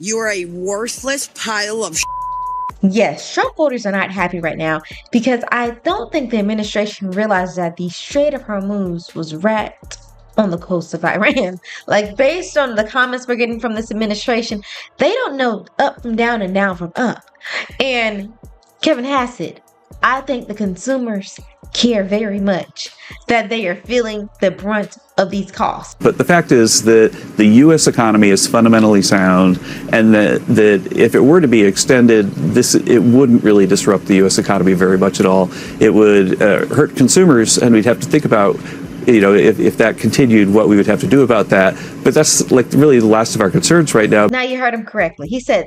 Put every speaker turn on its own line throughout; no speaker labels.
You are a worthless pile of
Yes, Trump voters are not happy right now because I don't think the administration realized that the Strait of Hormuz was right on the coast of Iran. Like, based on the comments we're getting from this administration, they don't know up from down and down from up. And Kevin Hassett, I think the consumers care very much that they are feeling the brunt of these costs.
But the fact is that the U.S. economy is fundamentally sound, and that if it were to be extended, it wouldn't really disrupt the U.S. economy very much at all. It would hurt consumers, and we'd have to think about, if that continued, what we would have to do about that. But that's like really the last of our concerns right now.
Now you heard him correctly. He said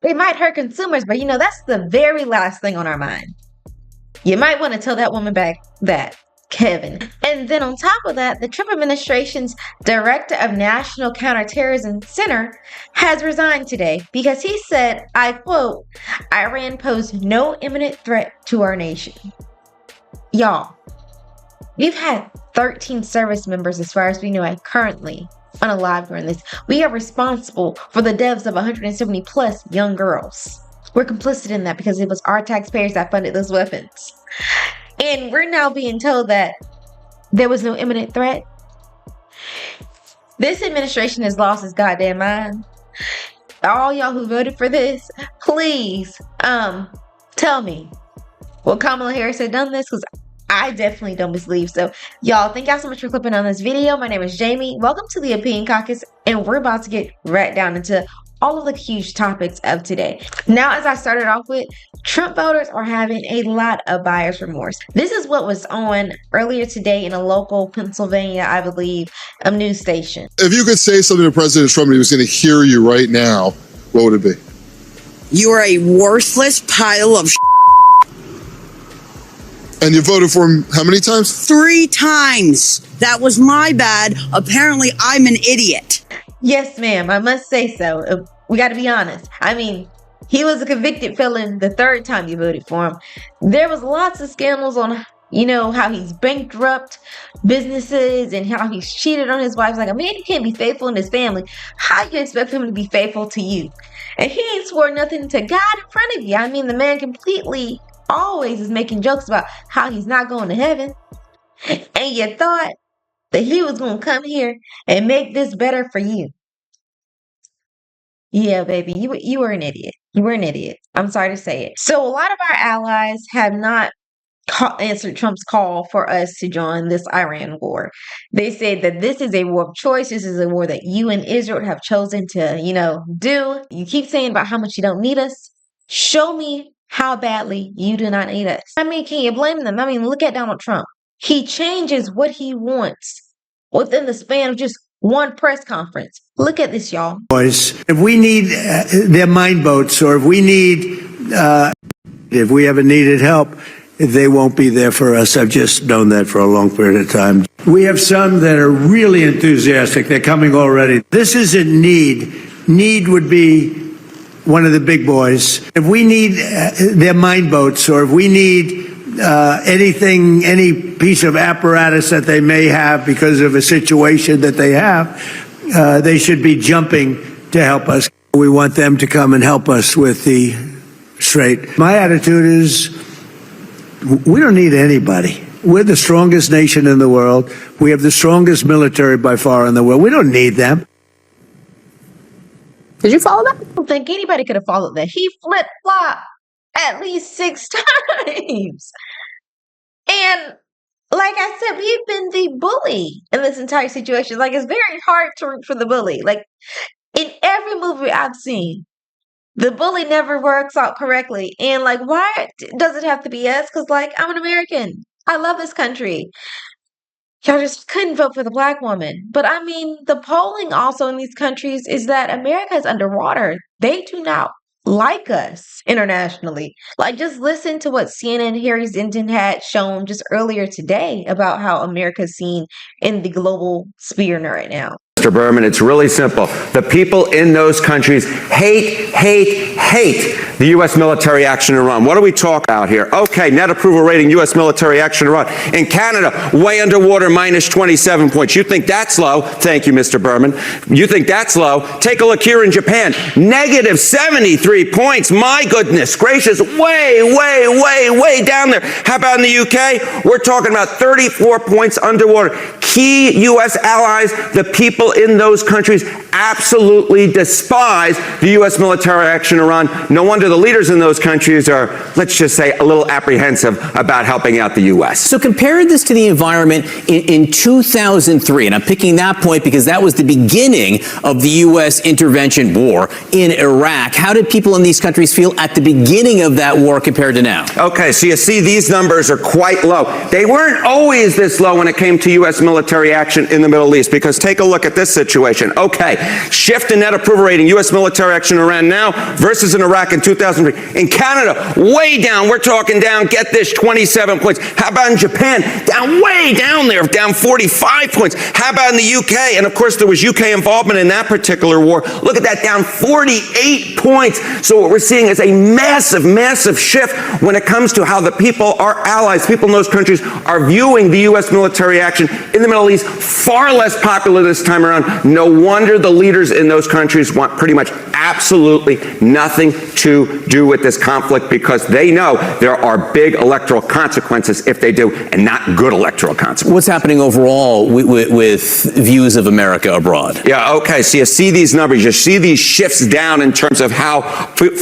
it might hurt consumers, but that's the very last thing on our mind. You might want to tell that woman back that, Kevin. And then on top of that, the Trump administration's director of National Counterterrorism Center has resigned today because he said, I quote, Iran posed no imminent threat to our nation. Y'all, we've had 13 service members, as far as we know, currently unalive during this. We are responsible for the deaths of 170 plus young girls. We're complicit in that because it was our taxpayers that funded those weapons. And we're now being told that there was no imminent threat. This administration has lost its goddamn mind. All y'all who voted for this, please tell me, will Kamala Harris have done this? Because I definitely don't believe so. Y'all, thank y'all so much for clipping on this video. My name is Jamie. Welcome to the Opinion Caucus, and we're about to get right down into all of the huge topics of today. Now, as I started off with, Trump voters are having a lot of buyer's remorse. This is what was on earlier today in a local Pennsylvania, I believe, news station.
If you could say something to President Trump and he was going to hear you right now, what would it be?
You are a worthless pile of
And you voted for him how many times?
3 times. That was my bad. Apparently, I'm an idiot.
Yes, ma'am. I must say so. We got to be honest. I mean, he was a convicted felon the 3rd time you voted for him. There was lots of scandals on, how he's bankrupt businesses and how he's cheated on his wife. Like, a man who can't be faithful in his family, how you expect him to be faithful to you? And he ain't swore nothing to God in front of you. I mean, the man completely always is making jokes about how he's not going to heaven. And you thought that he was going to come here and make this better for you. Yeah, baby, you were an idiot. You were an idiot. I'm sorry to say it. So a lot of our allies have not answered Trump's call for us to join this Iran war. They said that this is a war of choice. This is a war that you and Israel have chosen to, do. You keep saying about how much you don't need us. Show me how badly you do not need us. I mean, can you blame them? I mean, look at Donald Trump. He changes what he wants within the span of just one press conference. Look at this, y'all.
If we need their mine boats, or if we ever needed help, they won't be there for us. I've just known that for a long period of time. We have some that are really enthusiastic. They're coming already. This isn't need. Need would be one of the big boys. If we need their mine boats, or if we need anything, any piece of apparatus that they may have because of a situation that they have, they should be jumping to help us. We want them to come and help us with the strait. My attitude is we don't need anybody. We're the strongest nation in the world. We have the strongest military by far in the world. We don't need them.
Did you follow that?
I don't think anybody could have followed that. He flip-flopped at least 6 times. And like I said, we've been the bully in this entire situation. Like, it's very hard to root for the bully. Like, in every movie I've seen, the bully never works out correctly. And like, why does it have to be us? Because like, I'm an American. I love this country. Y'all just couldn't vote for the black woman. But I mean, the polling also in these countries is that America is underwater. They do not like us internationally. Like, just listen to what CNN Harry Zinton had shown just earlier today about how America's seen in the global sphere right now.
Mr. Berman, it's really simple. The people in those countries hate the U.S. military action in Iran. What are we talking about here? Okay, net approval rating, U.S. military action in Iran. In Canada, way underwater, minus 27 points. You think that's low? Thank you, Mr. Berman. You think that's low? Take a look here in Japan, negative 73 points. My goodness gracious, way down there. How about in the UK? We're talking about 34 points underwater. Key U.S. allies, the people in those countries absolutely despise the U.S. military action in Iran. No wonder the leaders in those countries are, let's just say, a little apprehensive about helping out the U.S.
So compare this to the environment in 2003, and I'm picking that point because that was the beginning of the U.S. intervention war in Iraq. How did people in these countries feel at the beginning of that war compared to now?
Okay, so you see these numbers are quite low. They weren't always this low when it came to U.S. military action in the Middle East, because take a look at this situation. Okay, shift in net approval rating, U.S. military action in Iran now versus in Iraq in 2003. In Canada, way down. We're talking down, get this, 27 points. How about in Japan? Down way down there, down 45 points. How about in the UK? And of course, there was UK involvement in that particular war. Look at that, down 48 points. So what we're seeing is a massive shift when it comes to how the people, our allies, people in those countries are viewing the U.S. military action in the Middle East. Far less popular this time around. No wonder the leaders in those countries want pretty much absolutely nothing to do with this conflict, because they know there are big electoral consequences if they do, and not good electoral consequences.
What's happening overall with views of America abroad?
Yeah, okay, so you see these numbers, you see these shifts down in terms of how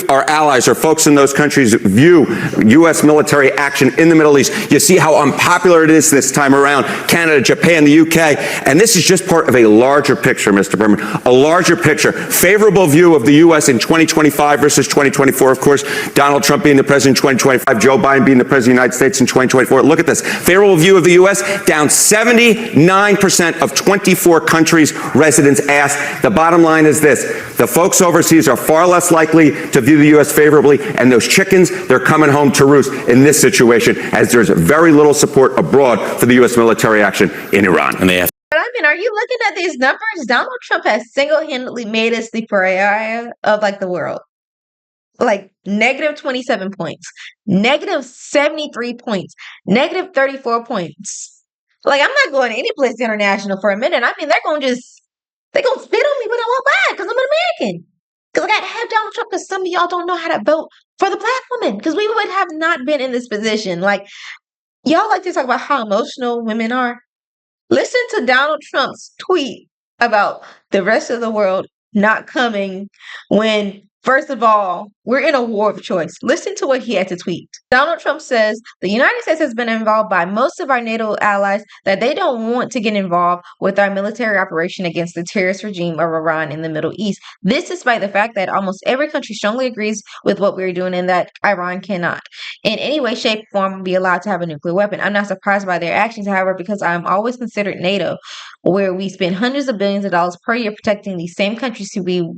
our allies or folks in those countries view U.S. military action in the Middle East. You see how unpopular it is this time around. Canada, Japan, the UK, and this is just part of a larger picture, Mr. Berman, a larger picture. Favorable view of the U.S. in 2025 versus 2024, of course. Donald Trump being the president in 2025, Joe Biden being the president of the United States in 2024. Look at this. Favorable view of the U.S. down 79% of 24 countries' residents asked. The bottom line is this. The folks overseas are far less likely to view the U.S. favorably, and those chickens, they're coming home to roost in this situation, as there's very little support abroad for the U.S. military action in Iran.
And they have
But I mean, are you looking at these numbers? Donald Trump has single-handedly made us the pariah of the world. Negative 27 points, negative 73 points, negative 34 points. I'm not going any place international for a minute. I mean, they're going to spit on me when I walk by because I'm an American. Because I got to have Donald Trump, because some of y'all don't know how to vote for the black woman, because we would have not been in this position. Y'all like to talk about how emotional women are. Listen to Donald Trump's tweet about the rest of the world not coming when, first of all, we're in a war of choice. Listen to what he had to tweet. Donald Trump says the United States has been involved by most of our NATO allies that they don't want to get involved with our military operation against the terrorist regime of Iran in the Middle East. This despite the fact that almost every country strongly agrees with what we're doing and that Iran cannot, in any way, shape, or form, be allowed to have a nuclear weapon. I'm not surprised by their actions, however, because I'm always considered NATO, where we spend hundreds of billions of dollars per year protecting these same countries to be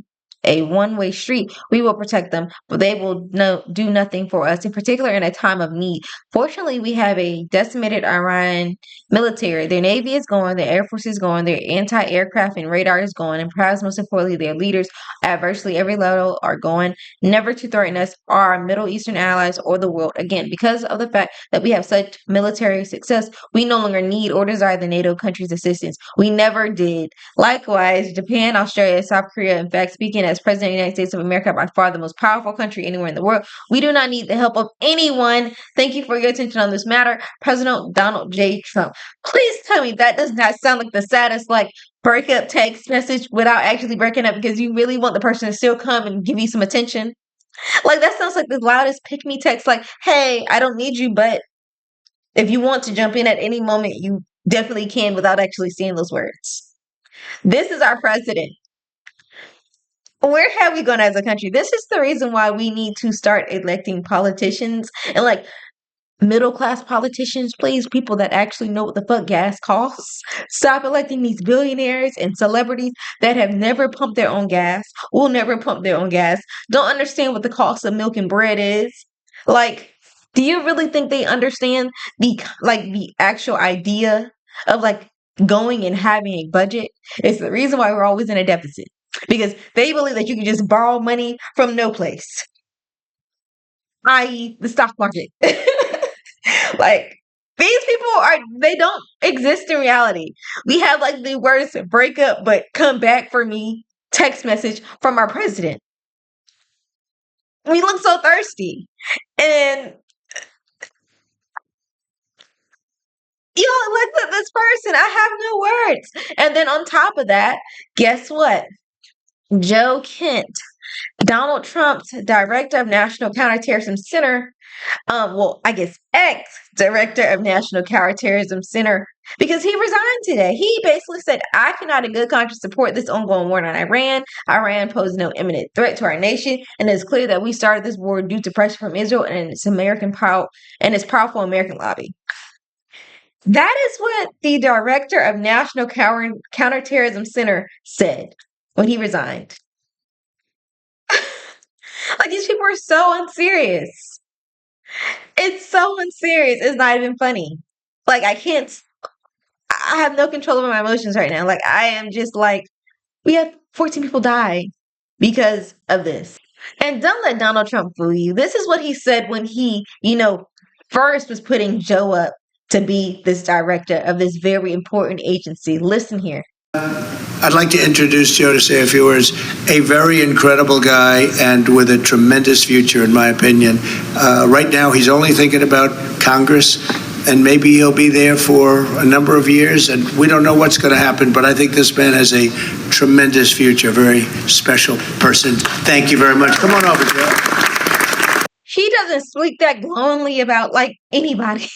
a one-way street. We will protect them, but they will do nothing for us, in particular in a time of need. Fortunately, we have a decimated Iran military. Their navy is gone, their air force is gone, their anti-aircraft and radar is gone, and perhaps most importantly, their leaders at virtually every level are gone, never to threaten us, our Middle Eastern allies, or the world. Again, because of the fact that we have such military success, we no longer need or desire the NATO countries' assistance. We never did. Likewise, Japan, Australia, South Korea, in fact, speaking as President of the United States of America, by far the most powerful country anywhere in the world, we do not need the help of anyone. Thank you for your attention on this matter, President Donald J. Trump. Please tell me that does not sound like the saddest breakup text message without actually breaking up, because you really want the person to still come and give you some attention. That sounds like the loudest pick-me text, hey, I don't need you, but if you want to jump in at any moment, you definitely can, without actually saying those words. This is our president. Where have we gone as a country? This is the reason why we need to start electing politicians, and middle-class politicians, please, people that actually know what the fuck gas costs. Stop electing these billionaires and celebrities that have never pumped their own gas, will never pump their own gas, don't understand what the cost of milk and bread is. Do you really think they understand the actual idea of going and having a budget is the reason why we're always in a deficit. Because they believe that you can just borrow money from no place, i.e. the stock market. Like, these people they don't exist in reality. We have like the worst breakup but come back for me text message from our president. We look so thirsty. And look at this person. I have no words. And then on top of that, guess what? Joe Kent, Donald Trump's director of National Counterterrorism Center, I guess ex-director of National Counterterrorism Center, because he resigned today. He basically said, I cannot in good conscience support this ongoing war on Iran. Iran poses no imminent threat to our nation, and it's clear that we started this war due to pressure from Israel and its powerful American lobby. That is what the director of National Counterterrorism Center said when he resigned. Like, these people are so unserious. It's so unserious. It's not even funny. Like, I have no control over my emotions right now. Like, I am just like, we had 14 people die because of this. And don't let Donald Trump fool you. This is what he said when he, first was putting Joe up to be this director of this very important agency. Listen here.
I'd like to introduce Joe to say a few words. A very incredible guy and with a tremendous future, in my opinion. Right now, he's only thinking about Congress, and maybe he'll be there for a number of years, and we don't know what's going to happen, but I think this man has a tremendous future, very special person. Thank you very much. Come on over, Joe.
He doesn't speak that glowingly about, anybody.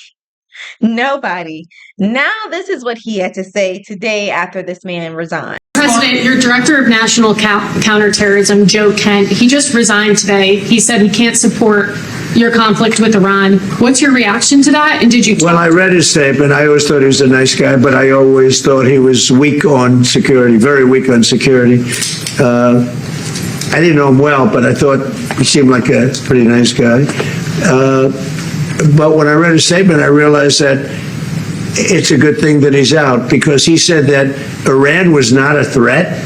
Nobody. Now, this is what he had to say today after this man resigned.
President, your director of national counterterrorism, Joe Kent, he just resigned today. He said he can't support your conflict with Iran. What's your reaction to that? And did you?
Well, I read his statement. I always thought he was a nice guy, but I always thought he was weak on security, very weak on security. I didn't know him well, but I thought he seemed like a pretty nice guy. But when I read his statement, I realized that it's a good thing that he's out, because he said that Iran was not a threat.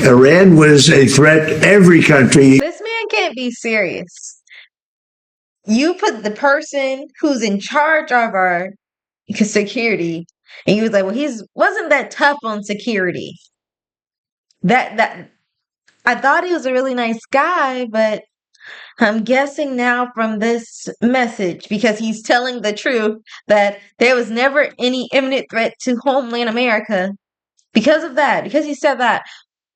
Iran was a threat to every country.
This man can't be serious. You put the person who's in charge of our security, and you was like, well, wasn't that tough on security. That I thought he was a really nice guy, but I'm guessing now from this message, because he's telling the truth, that there was never any imminent threat to homeland America. Because of that, because he said that,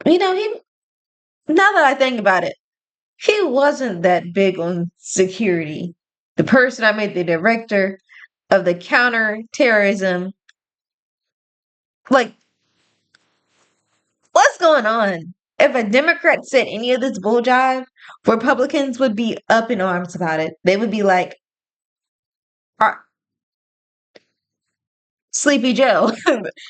now that I think about it, he wasn't that big on security. The person I made the director of the counterterrorism, what's going on? If a Democrat said any of this bull jive, Republicans would be up in arms about it. They would be like, Sleepy Joe.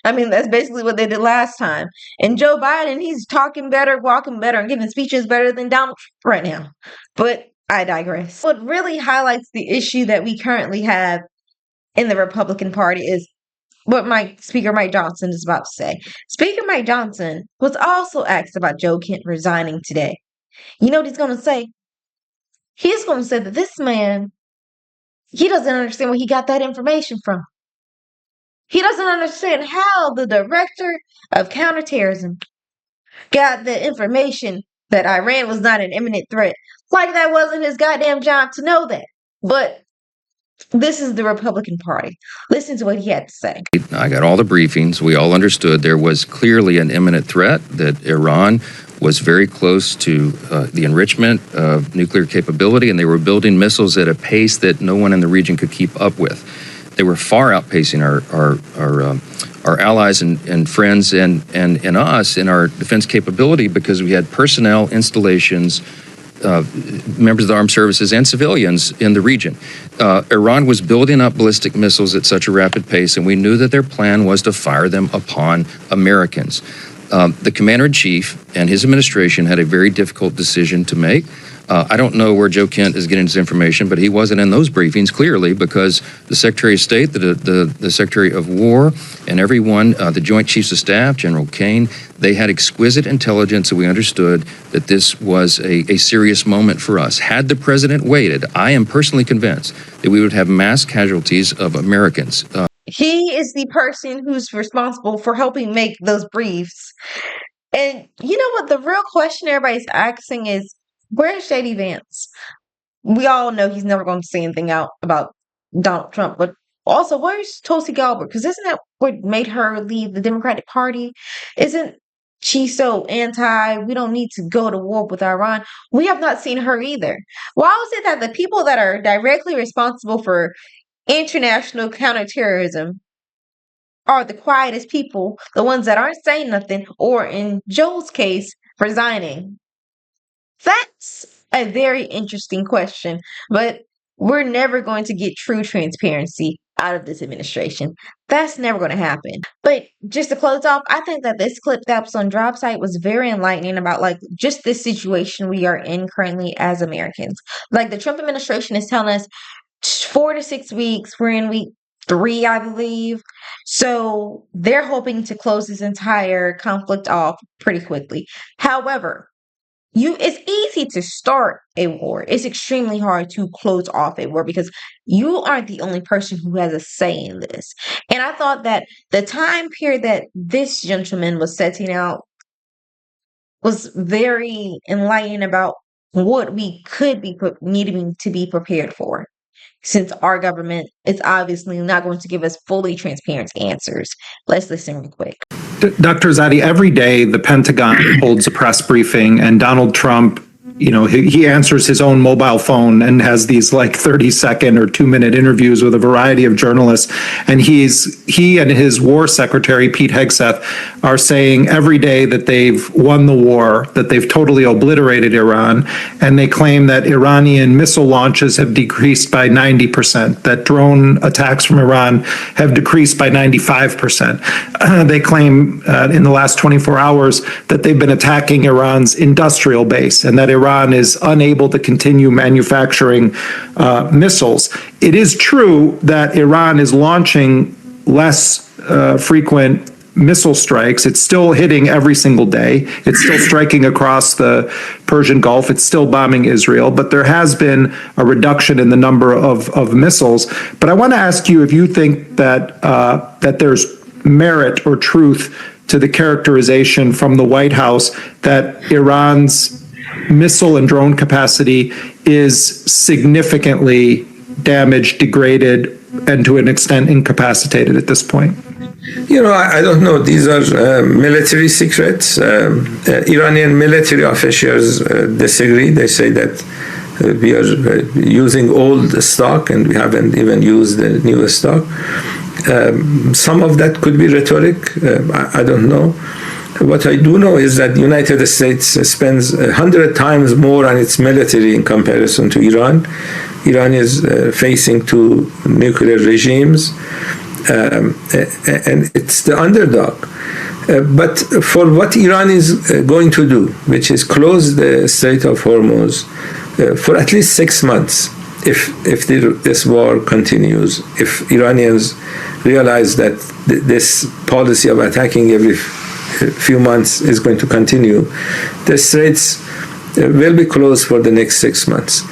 I mean, that's basically what they did last time. And Joe Biden, he's talking better, walking better, and giving speeches better than Donald Trump right now. But I digress. What really highlights the issue that we currently have in the Republican Party is what Speaker Mike Johnson is about to say. Speaker Mike Johnson was also asked about Joe Kent resigning today. You know what he's going to say? He's going to say that this man, he doesn't understand where he got that information from. He doesn't understand how the director of counterterrorism got the information that Iran was not an imminent threat. Like that wasn't his goddamn job to know that. But this is the Republican Party. Listen to what he had to say.
I got all the briefings. We all understood there was clearly an imminent threat, that Iran was very close to the enrichment of nuclear capability, and they were building missiles at a pace that no one in the region could keep up with. They were far outpacing our allies and friends and us in our defense capability, because we had personnel, installations, members of the armed services, and civilians in the region. Iran was building up ballistic missiles at such a rapid pace, and we knew that their plan was to fire them upon Americans. The commander-in-chief and his administration had a very difficult decision to make. I don't know where Joe Kent is getting his information, but he wasn't in those briefings, clearly, because the Secretary of State, the Secretary of War, and everyone, the Joint Chiefs of Staff, General Kane, they had exquisite intelligence, and we understood that this was a serious moment for us. Had the president waited, I am personally convinced that we would have mass casualties of Americans.
He is the person who's responsible for helping make those briefs. And you know what? The real question everybody's asking is, where's J.D. Vance? We all know he's never going to say anything out about Donald Trump, but also, where's Tulsi Gabbard? Because isn't that what made her leave the Democratic Party? Isn't she so we don't need to go to war with Iran? We have not seen her either. Why is it that the people that are directly responsible for international counterterrorism are the quietest people, the ones that aren't saying nothing, or in Joe's case, resigning? That's a very interesting question, but we're never going to get true transparency out of this administration. That's never going to happen. But just to close off, I think that this clip that's on Drop Site was very enlightening about just this situation we are in currently as Americans. Like, the Trump administration is telling us 4 to 6 weeks. We're in week 3, I believe. So they're hoping to close this entire conflict off pretty quickly. However, it's easy to start a war. It's extremely hard to close off a war because you aren't the only person who has a say in this. And I thought that the time period that this gentleman was setting out was very enlightening about what we could be needing to be prepared for, since our government is obviously not going to give us fully transparent answers. Let's listen real quick.
Dr. Zadi, every day the Pentagon holds a press briefing and Donald Trump, he answers his own mobile phone and has these 30-second or 2-minute interviews with a variety of journalists. And he and his war secretary, Pete Hegseth, are saying every day that they've won the war, that they've totally obliterated Iran. And they claim that Iranian missile launches have decreased by 90%, that drone attacks from Iran have decreased by 95%. They claim in the last 24 hours that they've been attacking Iran's industrial base and that Iran is unable to continue manufacturing missiles. It is true that Iran is launching less frequent missile strikes. It's still hitting every single day. It's still striking across the Persian Gulf. It's still bombing Israel, but there has been a reduction in the number of missiles. But I want to ask you if you think that that there's merit or truth to the characterization from the White House that Iran's missile and drone capacity is significantly damaged, degraded, and to an extent incapacitated at this point?
I don't know. These are military secrets. Iranian military officials disagree. They say that we are using old stock and we haven't even used the new stock. Some of that could be rhetoric. I don't know. What I do know is that the United States spends 100 times more on its military in comparison to Iran. Iran is facing 2 nuclear regimes, and it's the underdog. But for what Iran is going to do, which is close the Strait of Hormuz for at least 6 months, if this war continues, if Iranians realize that this policy of attacking every few months is going to continue, the straits will be closed for the next 6 months.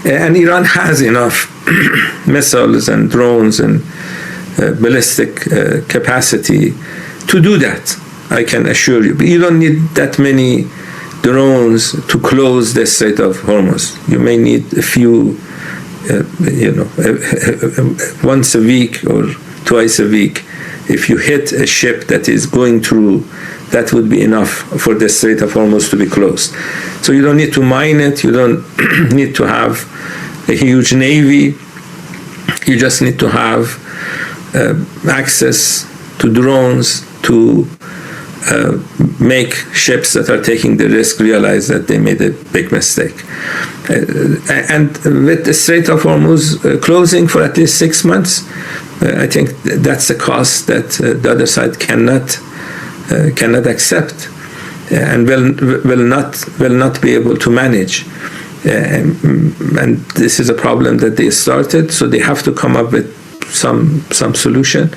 And Iran has enough missiles and drones and ballistic capacity to do that, I can assure you. But you don't need that many drones to close the Strait of Hormuz. You may need a few, once a week or twice a week. If you hit a ship that is going through, that would be enough for the Strait of Hormuz to be closed. So you don't need to mine it. You don't need to have a huge navy. You just need to have access to drones to make ships that are taking the risk realize that they made a big mistake. And with the Strait of Hormuz closing for at least 6 months, I think that's a cost that the other side cannot cannot accept and will not be able to manage. And this is a problem that they started, so they have to come up with some solution.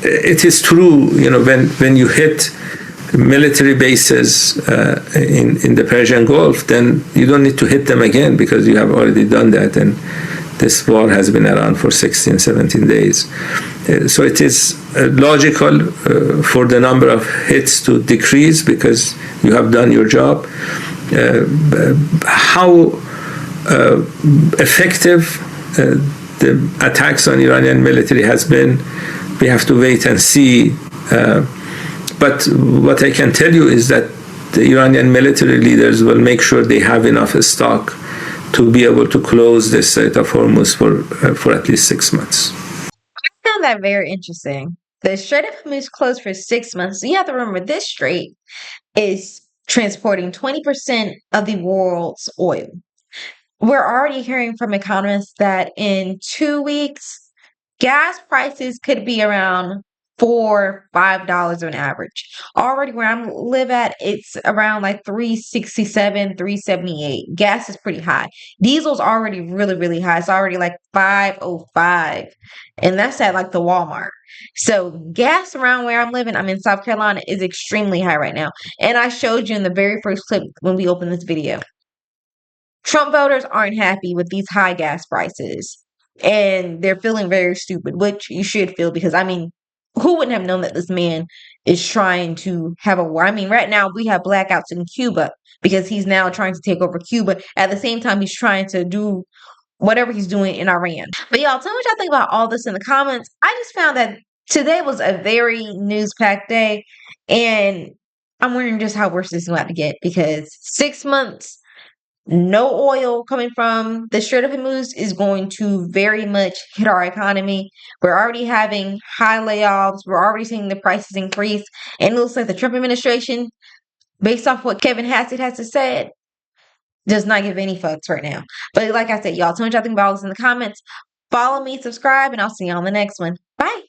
It is true, when you hit military bases in the Persian Gulf, then you don't need to hit them again because you have already done that, and this war has been around for 16, 17 days. So it is logical for the number of hits to decrease because you have done your job. How effective the attacks on Iranian military has been, we have to wait and see. But what I can tell you is that the Iranian military leaders will make sure they have enough stock to be able to close the Strait of Hormuz for at least 6 months.
I found that very interesting. The Strait of Hormuz closed for 6 months. So you have to remember this strait is transporting 20% of the world's oil. We're already hearing from economists that in 2 weeks, gas prices could be around $4-5 on average. Already where I live at, it's around like 367, 378. Gas is pretty high. Diesel's already really, really high. It's already like 505. And that's at like the Walmart. So gas around where I'm living, I'm in South Carolina, is extremely high right now. And I showed you in the very first clip when we opened this video. Trump voters aren't happy with these high gas prices. And they're feeling very stupid, which you should feel because, who wouldn't have known that this man is trying to have a war? Right now we have blackouts in Cuba because he's now trying to take over Cuba. At the same time, he's trying to do whatever he's doing in Iran. But y'all, tell me what y'all think about all this in the comments. I just found that today was a very news-packed day, and I'm wondering just how worse this is about to get because 6 months, no oil coming from the Strait of Hormuz is going to very much hit our economy. We're already having high layoffs. We're already seeing the prices increase. And it looks like the Trump administration, based off what Kevin Hassett has to say, does not give any fucks right now. But like I said, y'all, tell me what y'all think about all this in the comments. Follow me, subscribe, and I'll see you on the next one. Bye.